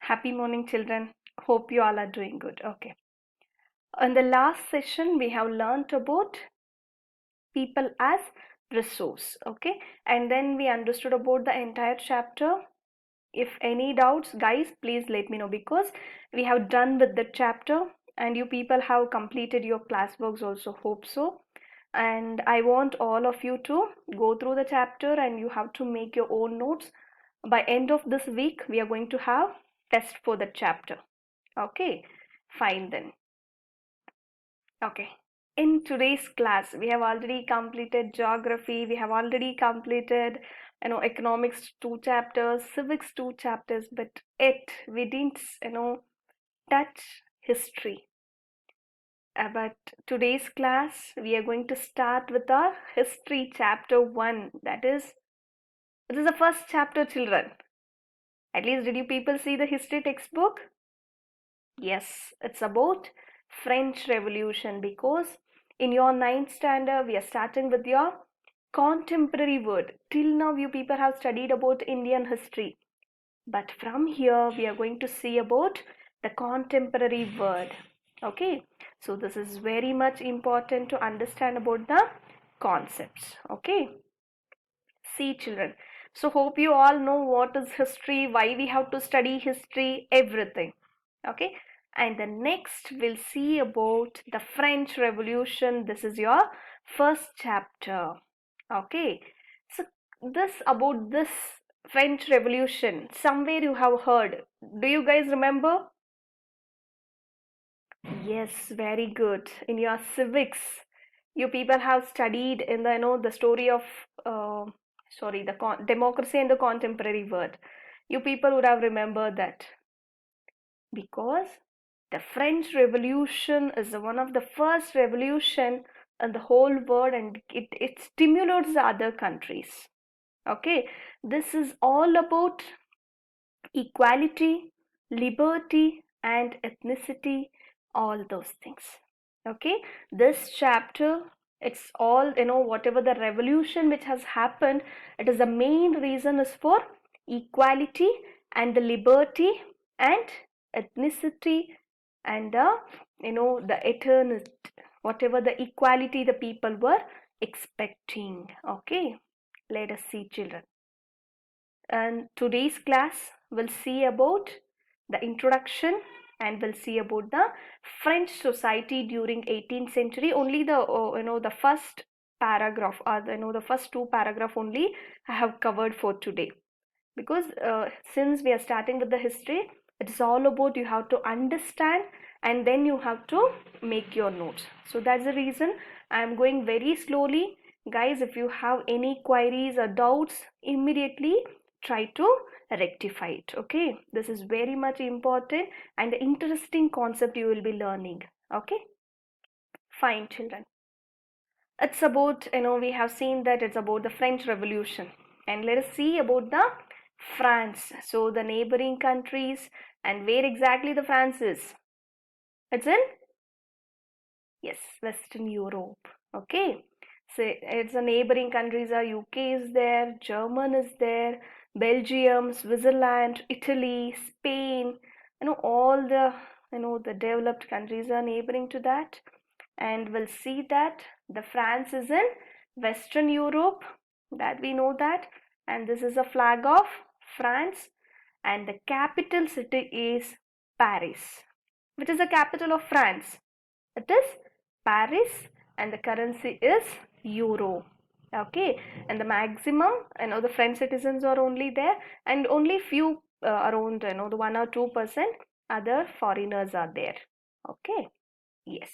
Happy morning, children. Hope you all are doing good. Okay. In the last session, we have learned about people as resource. Okay. And then we understood about the entire chapter. If any doubts, guys, please let me know because we have done with the chapter and you people have completed your classworks also. Hope so. And I want all of you to go through the chapter and you have to make your own notes. By end of this week, we are going to have test for the chapter. Okay, fine then. Okay. In today's class, we have already completed geography, we have already completed, economics 2 chapters, civics 2 chapters, but yet we didn't, touch history. But today's class, we are going to start with our history chapter 1. That is, this is the first chapter, children. At least, did you people see the history textbook? Yes, it's about French Revolution because in your 9th standard we are starting with your contemporary word. Till now you people have studied about Indian history. But from here we are going to see about the contemporary word. Okay, so this is very much important to understand about the concepts. Okay, see children. So hope you all know what is history, why we have to study history, everything. Okay, and the next we'll see about the French Revolution. This is your first chapter. Okay, so this French Revolution, somewhere you have heard. Do you guys remember? Yes, very good. In your civics, you people have studied in the the story of democracy and the contemporary world. You people would have remembered that because the French Revolution is one of the first revolution in the whole world and it stimulates the other countries. Okay, this is all about equality, liberty, and ethnicity, all those things. Okay, this chapter, it's all, whatever the revolution which has happened, it is the main reason is for equality and the liberty and ethnicity and the eternity, whatever the equality the people were expecting. Okay, let us see children. And today's class will see about the introduction and we'll see about the French society during 18th century. Only the the first paragraph or the first 2 paragraph only I have covered for today because since we are starting with the history, it is all about you have to understand and then you have to make your notes. So that's the reason I am going very slowly. Guys, if you have any queries or doubts, immediately try to rectify it. Okay, this is very much important and interesting concept you will be learning. Okay, fine children. It's about, we have seen that it's about the French Revolution, and let us see about the France. So the neighboring countries, and where exactly the France is? It's in, yes, Western Europe. Okay, so it's the neighboring countries are UK is there, German is there, Belgium, Switzerland, Italy, Spain, all the the developed countries are neighboring to that. And we'll see that the France is in Western Europe, that we know that, and this is a flag of France, and the capital city is Paris. Which is the capital of France? It is Paris, and the currency is euro. Okay, and the maximum, the French citizens are only there, and only few around the 1 or 2% other foreigners are there. Okay, yes.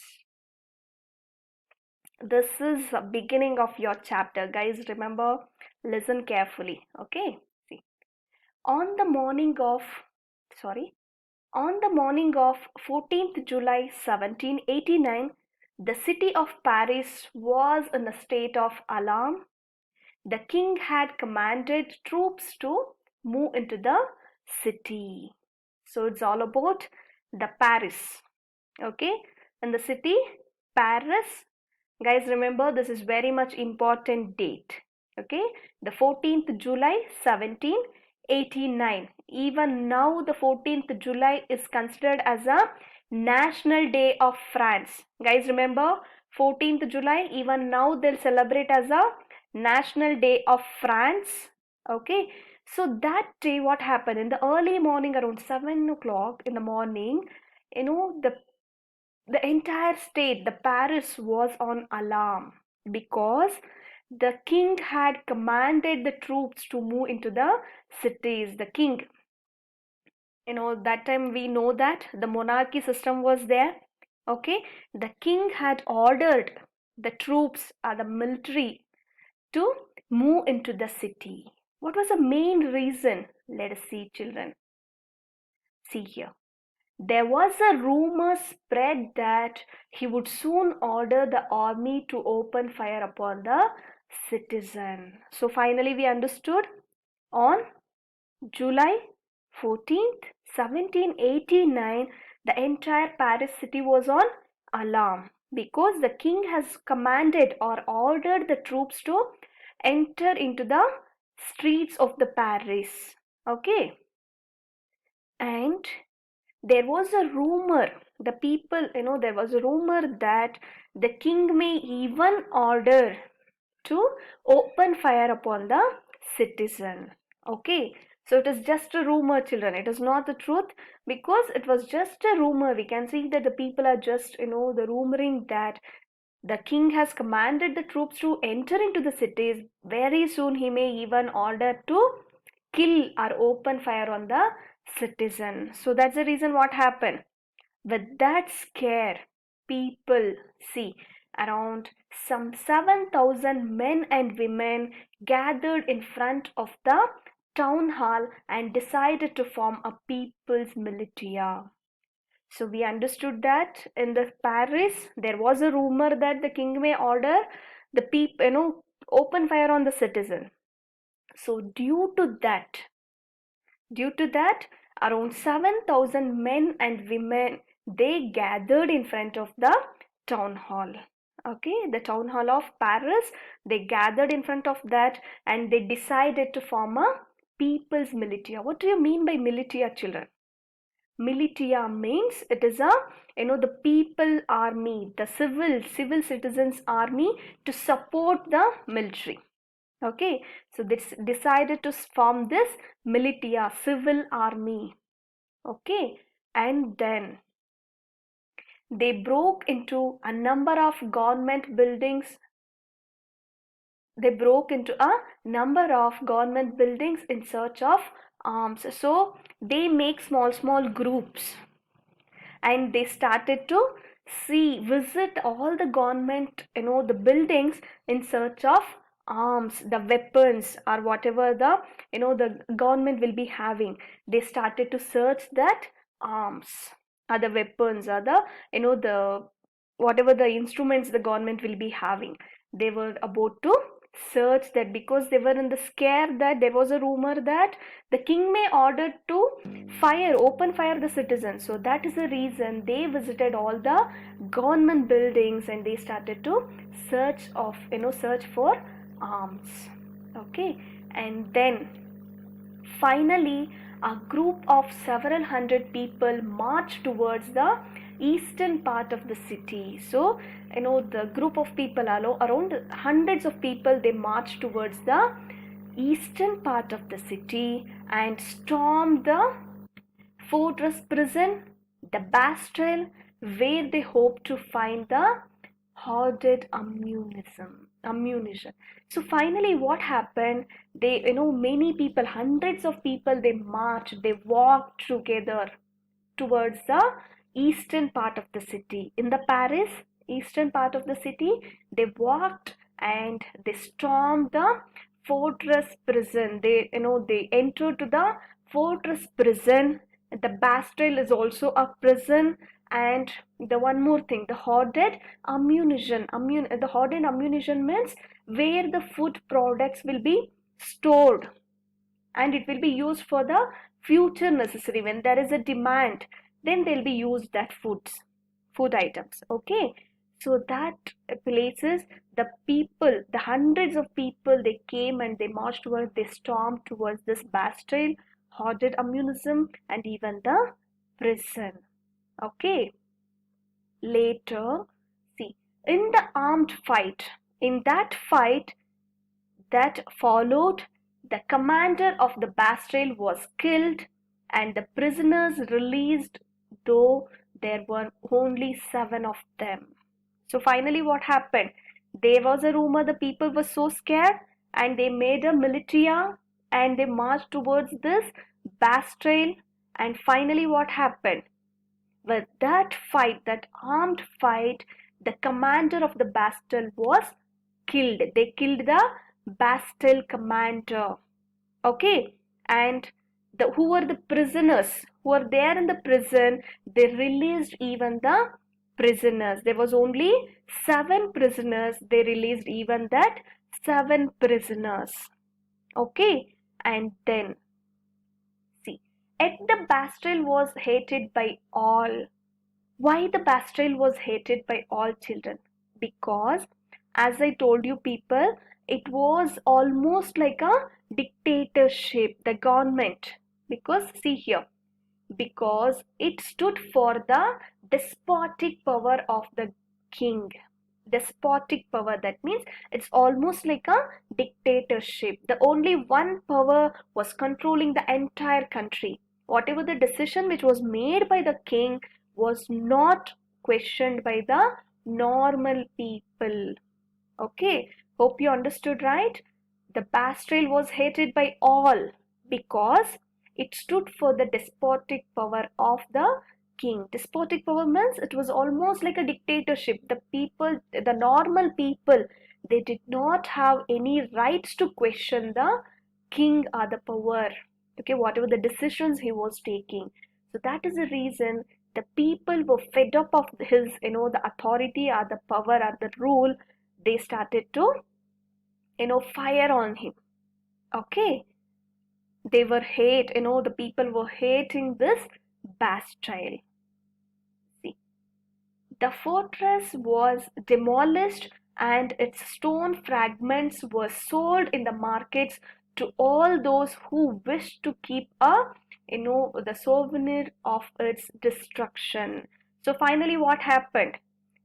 This is the beginning of your chapter, guys. Remember, listen carefully. Okay, see, on the morning of sorry on the morning of 14th July 1789, the city of Paris was in a state of alarm. The king had commanded troops to move into the city. So it's all about the Paris. Okay, in the city Paris. Guys, remember this is very much important date. Okay, the 14th July 1789. 1789. Even now, the 14th July is considered as a National Day of France. Guys, remember 14th July, even now they'll celebrate as a National Day of France. Okay, so that day, what happened in the early morning around 7 o'clock in the morning, the entire state, the Paris, was on alarm because the king had commanded the troops to move into the cities. The king, that time we know that the monarchy system was there. Okay, the king had ordered the troops or the military to move into the city. What was the main reason? Let us see, children. See here. There was a rumor spread that he would soon order the army to open fire upon the citizen. So finally we understood on July 14th, 1789, the entire Paris city was on alarm because the king has commanded or ordered the troops to enter into the streets of the Paris. Okay, and there was a rumor, there was a rumor that the king may even order to open fire upon the citizen. Okay, so it is just a rumor, children. It is not the truth because it was just a rumor. We can see that the people are just, the rumoring that the king has commanded the troops to enter into the cities. Very soon he may even order to kill or open fire on the citizen. So that's the reason what happened. With that scare, people, see, around some 7,000 men and women gathered in front of the town hall and decided to form a people's militia. So we understood that in the Paris there was a rumor that the king may order the people, open fire on the citizen. So due to that, around 7,000 men and women, they gathered in front of the town hall. Okay, the town hall of Paris, they gathered in front of that and they decided to form a people's militia. What do you mean by militia, children? Militia means it is the people army, the civil citizens army to support the military. Okay, so this decided to form this militia, civil army. Okay, and then they broke into a number of government buildings. They broke into a number of government buildings in search of arms. So they make small groups and they started to visit all the government, the buildings in search of arms, the weapons or whatever the government will be having. They started to search that arms or the weapons or the whatever the instruments the government will be having. They were about to search that because they were in the scare that there was a rumor that the king may order to open fire the citizens. So that is the reason they visited all the government buildings and they started to search for arms. Okay, and then finally a group of several hundred people marched towards the eastern part of the city. So the group of people, around hundreds of people, they marched towards the eastern part of the city and stormed the fortress prison, the Bastille, where they hoped to find the hoarded ammunition. So finally what happened, they, many people, hundreds of people, they marched, they walked together towards the eastern part of the city. In the Paris eastern part of the city, they walked and they stormed the fortress prison. They entered to the fortress prison. The Bastille is also a prison. And the one more thing, the hoarded ammunition. The hoarded ammunition means where the food products will be stored and it will be used for the future necessary. When there is a demand, then they'll be used that food items. Okay, So that places, the people, the hundreds of people, they came and they marched towards, they stormed towards this Bastille, hoarded ammunition, and even the prison. Okay, later, see, in the armed fight, in that fight that followed, the commander of the Bastille was killed and the prisoners released, though there were only 7 of them. So finally, what happened? There was a rumor, the people were so scared and they made a militia and they marched towards this Bastille. And finally, what happened? With that fight, that armed fight, the commander of the Bastille was killed. They killed the Bastille commander. Okay, and who were the prisoners who were there in the prison? They released even the prisoners. There was only 7 prisoners. They released even that 7 prisoners. Okay, and then see, at the Bastille was hated by all. Why the Bastille was hated by all children? Because, as I told you, people, it was almost like a dictatorship, the government. Because, see here, because it stood for the despotic power of the king. Despotic power, that means it's almost like a dictatorship. The only one power was controlling the entire country. Whatever the decision which was made by the king was not questioned by the normal people. Okay, hope you understood, right? The Bastille was hated by all because it stood for the despotic power of the king. Despotic power means it was almost like a dictatorship. The people, the normal people, they did not have any rights to question the king or the power. Okay, whatever the decisions he was taking. So that is the reason the people were fed up of his, the authority or the power or the rule. They started to, fire on him. Okay, they were hate, the people were hating this Bastille. See, the fortress was demolished and its stone fragments were sold in the markets to all those who wished to keep the souvenir of its destruction. So finally, what happened?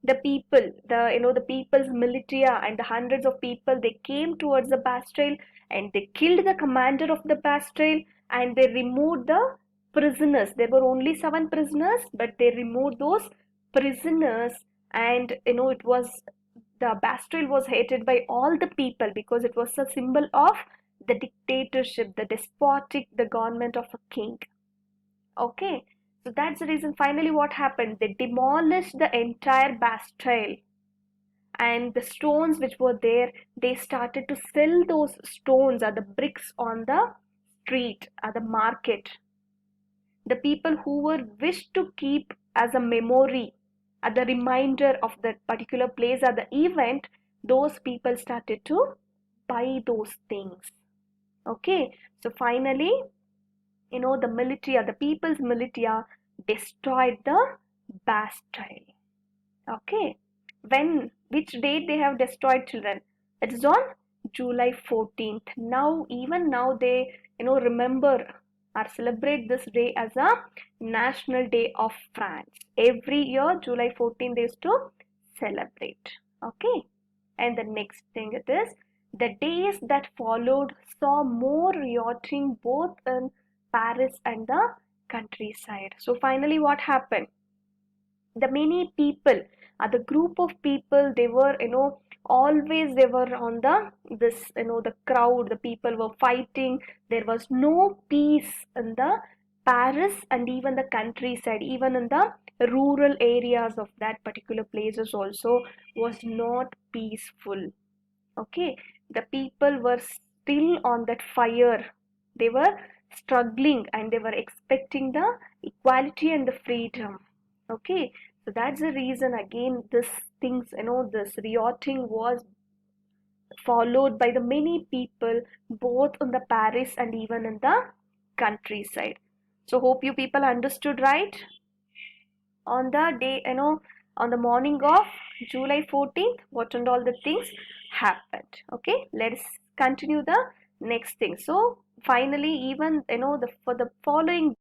The people, the people's militia and the hundreds of people, they came towards the Bastille and they killed the commander of the Bastille and they removed the prisoners. There were only 7 prisoners, but they removed those prisoners, and it was, the Bastille was hated by all the people because it was a symbol of the dictatorship, the despotic, the government of a king. Okay, so that's the reason. Finally, what happened? They demolished the entire Bastille, and the stones which were there, they started to sell those stones or the bricks on the street or the market. The people who were wished to keep as a memory, as a reminder of that particular place or the event, those people started to buy those things. Okay, so finally, the militia, the people's militia destroyed the Bastille. Okay, which date they have destroyed, children? It is on July 14th. Now, even now, they remember or celebrate this day as a National Day of France. Every year, July 14th, they used to celebrate. Okay, and the next thing it is, the days that followed saw more rioting both in Paris and the countryside. So finally, what happened? The many people, the group of people, they were, always they were on the crowd, the people were fighting. There was no peace in the Paris and even the countryside, even in the rural areas of that particular places also was not peaceful. Okay, the people were still on that fire. They were struggling and they were expecting the equality and the freedom. Okay, so that's the reason again this things, this rioting was followed by the many people both in the Paris and even in the countryside. So hope you people understood, right? On the day, on the morning of July 14th, what and all the things happened. Okay, let's continue the next thing. So finally, even for the following